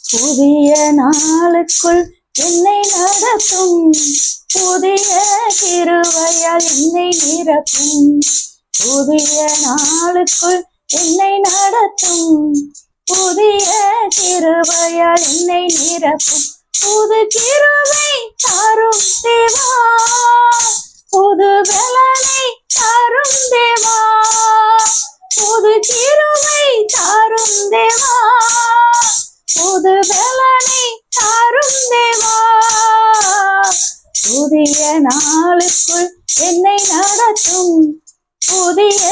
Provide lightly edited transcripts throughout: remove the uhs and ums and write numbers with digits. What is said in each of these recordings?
புதிய நாளுக்குள் என்னை நடத்தும், புதிய கிருபையால் என்னை நிரப்பும். புதிய நாளுக்குள் என்னை நடத்தும், புதிய கிருபையால் என்னை நிரப்பும். புது கிருபை தரும் தேவா, புது பலனை தரும் தேவா, புது கிருபை தரும் தேவா, புது பலனை தரும் தேவா. புதிய நாளுக்குள் என்னை நடத்தும், புதிய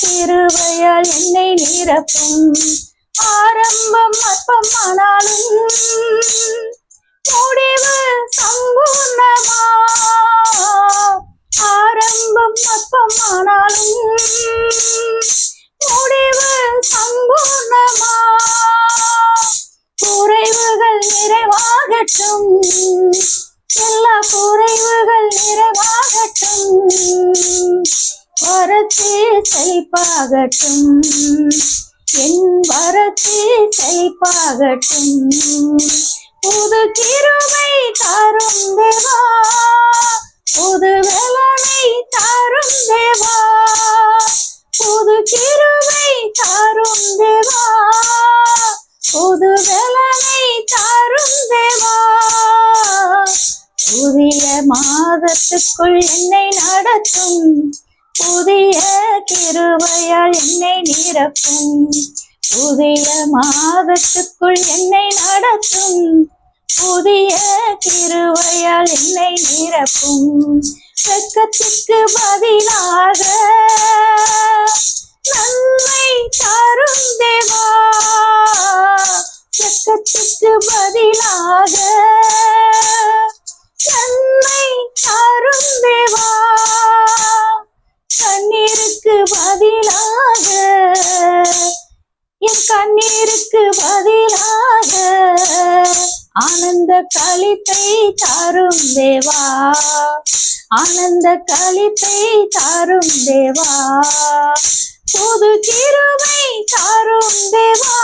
கிருபையால் என்னை நிரப்பும். ஆரம்பம் அற்பமானாலும் முடிவு சம்பூர்ணமா, ஆரம்பம் அற்பமானாலும் முடிவு சம்பூர்ணமா. குறைவுகள் நிறைவாகட்டும், எல்லா குறைவுகள் நிறைவாகட்டும், வறட்சி செழிப்பாகட்டும், என் வறட்சி செழிப்பாகட்டும். புது கிருபை தரும் தேவா, புது பலனை தரும் தேவா, புது கிருபை தரும் தேவா, புது பலனை தரும் தேவா. புதிய மாதத்துக்குள் என்னை நடத்தும், புதிய கிருபையால் என்னை நிரப்பும். புதிய மாதத்துக்குள் என்னை நடத்தும், புதிய கிருபையால் என்னை நிரப்பும். வெட்கத்துக்கு பதிலாக நன்மை தரும் தேவா, வெட்கத்துக்கு பதிலாக நன்மை தரும் தேவா. கண்ணீருக்கு பதிலாக, என் கண்ணீருக்கு பதிலாக ஆனந்த களிப்பை தரும் தேவா, ஆனந்த களிப்பை தரும் தேவா. புது கிருபை தரும் தேவா,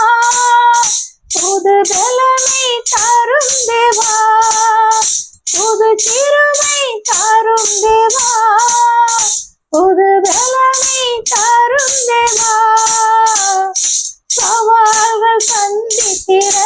புது பலனை தரும் தேவா, புது கிருபை தரும் தேவா, புது பலனை தரும் தேவா. சவால்கள் சந்தித்திட